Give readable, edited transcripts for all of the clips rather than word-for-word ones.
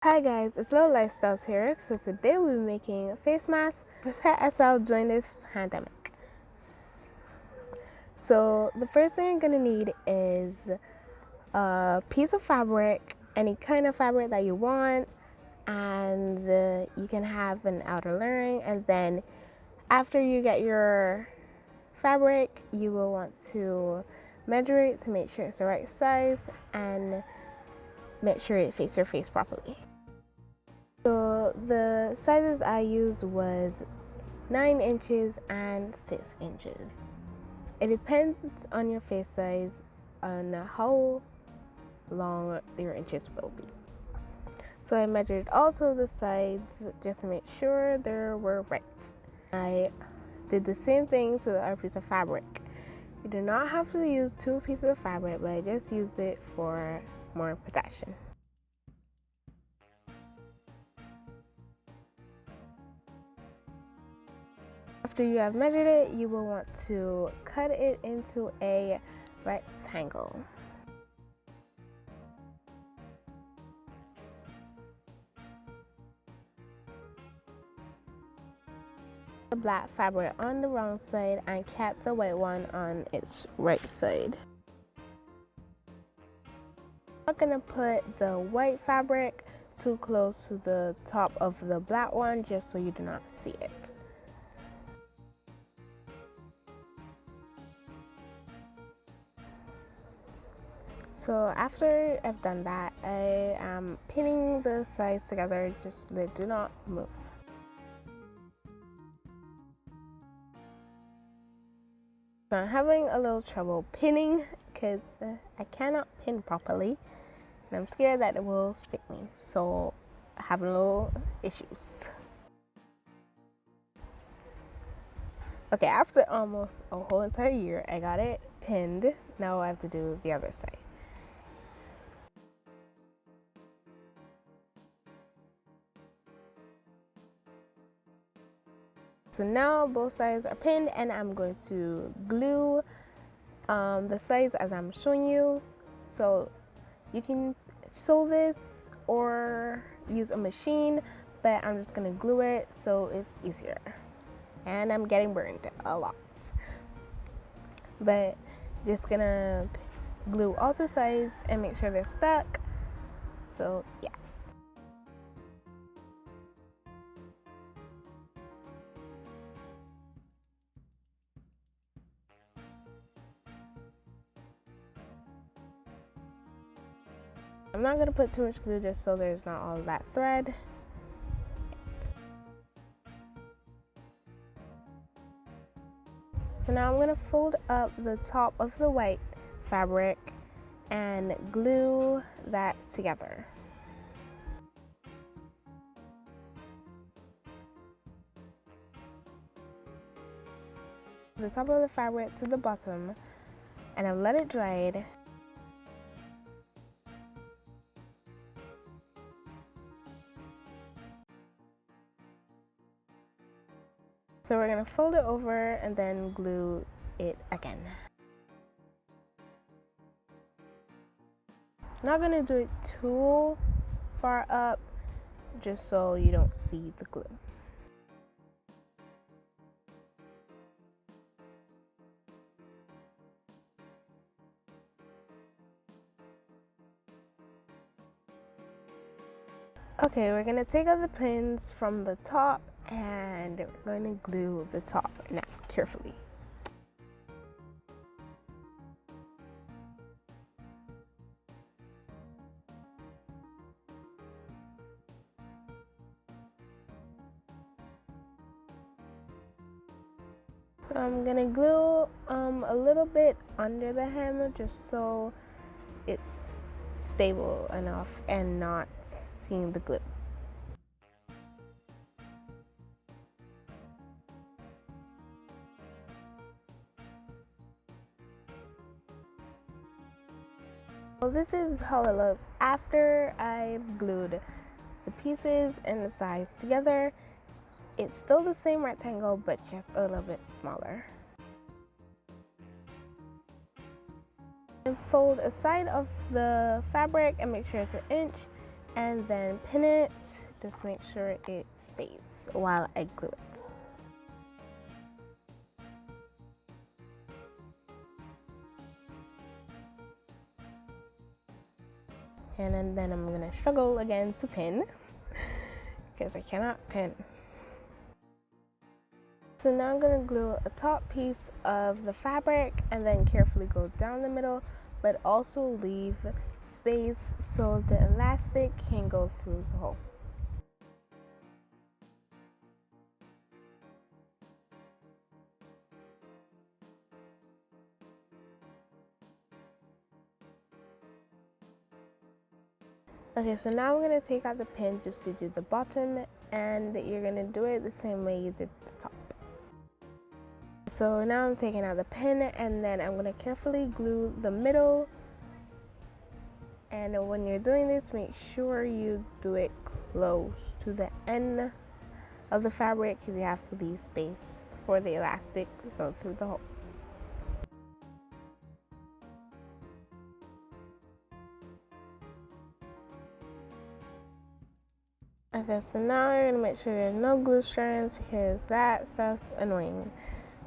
Hi guys, it's Little Lifestyles here. So today we'll be making face masks to protect ourselves during this pandemic. So the first thing you're gonna need is a piece of fabric, any kind of fabric that you want, and you can have an outer layering. And then after you get your fabric, you will want to measure it to make sure it's the right size and make sure it fits your face properly. So the sizes I used was 9 inches and 6 inches. It depends on your face size on how long your inches will be. So I measured all two of the sides just to make sure they were right. I did the same thing to the other piece of fabric. You do not have to use two pieces of fabric, but I just used it for more protection. After you have measured it, you will want to cut it into a rectangle. The black fabric on the wrong side and kept the white one on its right side. I'm not gonna put the white fabric too close to the top of the black one just so you do not see it. So after I've done that, I am pinning the sides together just so they do not move. So I'm having a little trouble pinning because I cannot pin properly and I'm scared that it will stick me, so I'm having little issues. Okay, after almost a whole entire year, I got it pinned. Now I have to do the other side. So now both sides are pinned and I'm going to glue the sides as I'm showing you. So you can sew this or use a machine, but I'm just gonna glue it so it's easier. And I'm getting burned a lot. But just gonna glue all two sides and make sure they're stuck. So yeah. I'm not gonna put too much glue just so there's not all that thread. So now I'm gonna fold up the top of the white fabric and glue that together. The top of the fabric to the bottom, and I've let it dry. So we're gonna fold it over and then glue it again. Not gonna do it too far up just so you don't see the glue. Okay, we're gonna take out the pins from the top and we're going to glue the top now carefully. So I'm gonna glue a little bit under the hem just so it's stable enough and not seeing the glue. Well, this is how it looks after I've glued the pieces and the sides together. It's still the same rectangle, but just a little bit smaller. And fold a side of the fabric and make sure it's an inch and then pin it. Just make sure it stays while I glue it. And then I'm gonna struggle again to pin because I cannot pin. So now I'm gonna glue a top piece of the fabric and then carefully go down the middle, but also leave space so the elastic can go through the hole. Okay, so now I'm gonna take out the pin just to do the bottom, and you're gonna do it the same way you did the top. So now I'm taking out the pin, and then I'm gonna carefully glue the middle. And when you're doing this, make sure you do it close to the end of the fabric because you have to leave space for the elastic to go through the hole. Okay, so now you're gonna make sure there's no glue strands because that stuff's annoying.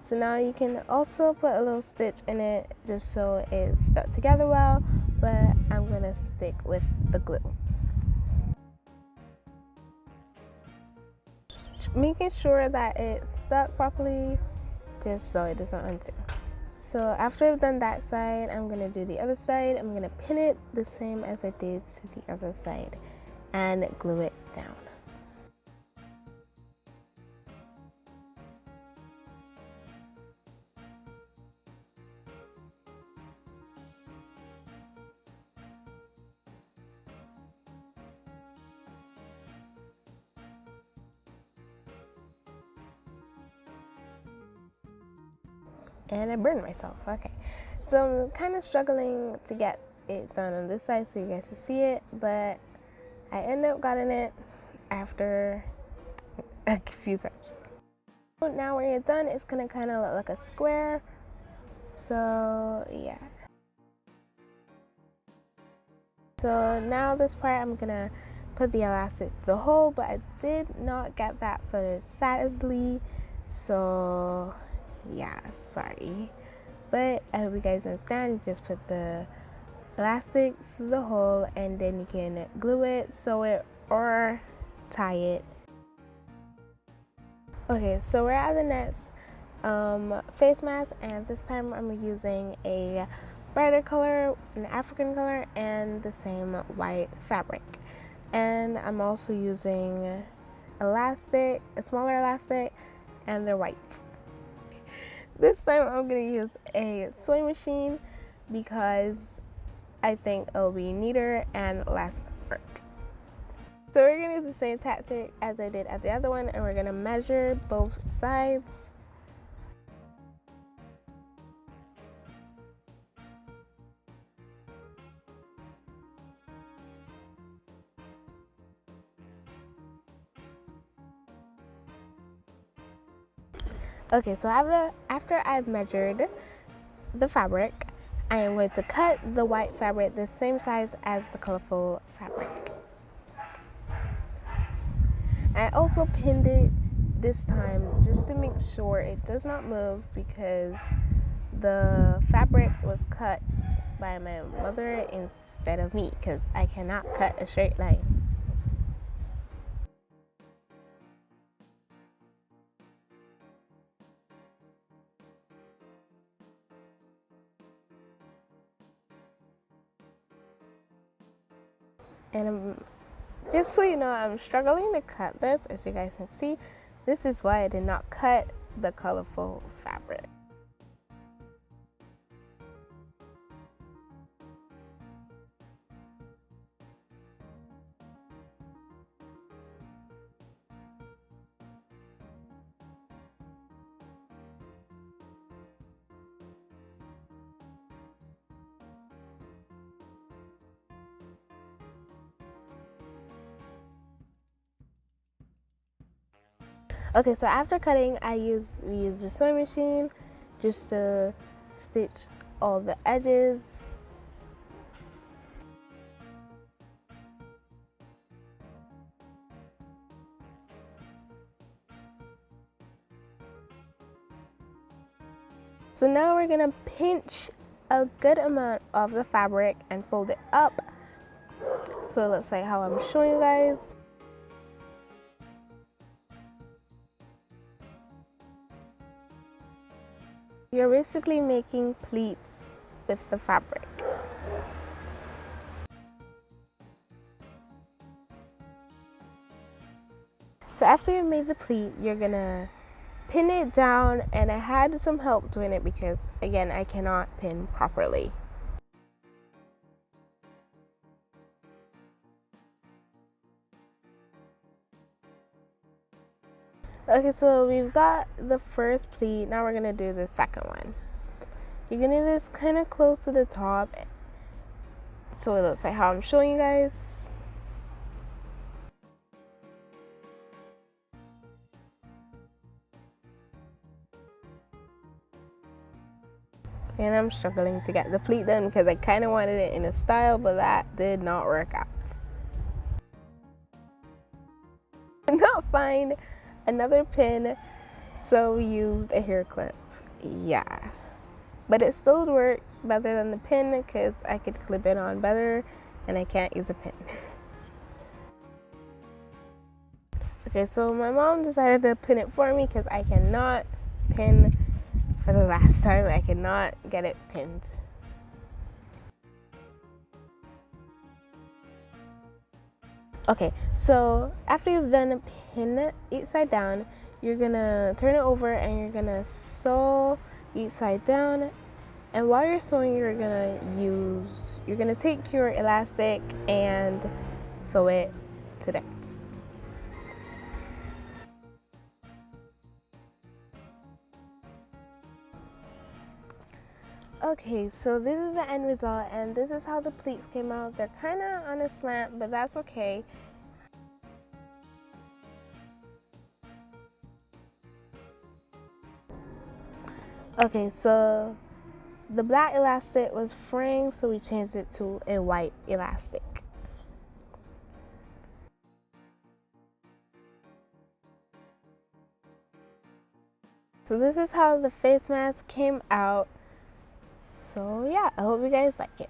So now you can also put a little stitch in it just so it's stuck together well, but I'm gonna stick with the glue. Making sure that it's stuck properly just so it doesn't undo. So after I've done that side, I'm gonna do the other side. I'm gonna pin it the same as I did to the other side and glue it down. And I burned myself. Okay, so I'm kind of struggling to get it done on this side so you guys can see it, but I ended up getting it after a few times. So now when you're done, it's gonna kind of look like a square. So yeah. So now this part I'm gonna put the elastic through the hole, but I did not get that footage sadly. So yeah, sorry. But I hope you guys understand. You just put the elastic through the hole and then you can glue it, sew it, or tie it. Okay, so we're at the next face mask, and this time I'm using a brighter color, an African color, and the same white fabric. And I'm also using elastic, a smaller elastic, and they're white. This time I'm gonna use a sewing machine because I think it'll be neater and less work. So we're gonna use the same tactic as I did at the other one, and we're gonna measure both sides. Okay, so after I've measured the fabric, I am going to cut the white fabric the same size as the colorful fabric. I also pinned it this time just to make sure it does not move because the fabric was cut by my mother instead of me because I cannot cut a straight line. And just so you know, I'm struggling to cut this. As you guys can see, this is why I did not cut the colorful fabric. Okay, so after cutting, we use the sewing machine just to stitch all the edges. So now we're gonna pinch a good amount of the fabric and fold it up so it looks like how I'm showing you guys. You're basically making pleats with the fabric. So after you made the pleat, you're gonna pin it down, and I had some help doing it because again I cannot pin properly. Okay, so we've got the first pleat. Now we're gonna do the second one. You're gonna do this kind of close to the top so it looks like how I'm showing you guys. And I'm struggling to get the pleat done because I kind of wanted it in a style, but that did not work out. Did not find another pin, so we used a hair clip. Yeah, but it still worked better than the pin because I could clip it on better, and I can't use a pin. Okay, so my mom decided to pin it for me because I cannot pin. For the last time, I cannot get it pinned. Okay, so after you've done a pin each side down, you're gonna turn it over and you're gonna sew each side down. And while you're sewing, you're gonna take your elastic and sew it to that. Okay, so this is the end result, and this is how the pleats came out. They're kind of on a slant, but that's okay. Okay, so the black elastic was fraying, so we changed it to a white elastic. So this is how the face mask came out. So yeah, I hope you guys like it.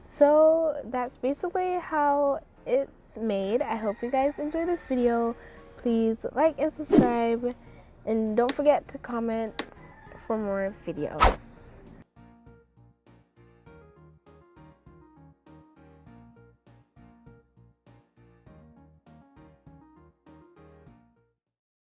So that's basically how it's made. I hope you guys enjoyed this video. Please like and subscribe, and don't forget to comment for more videos.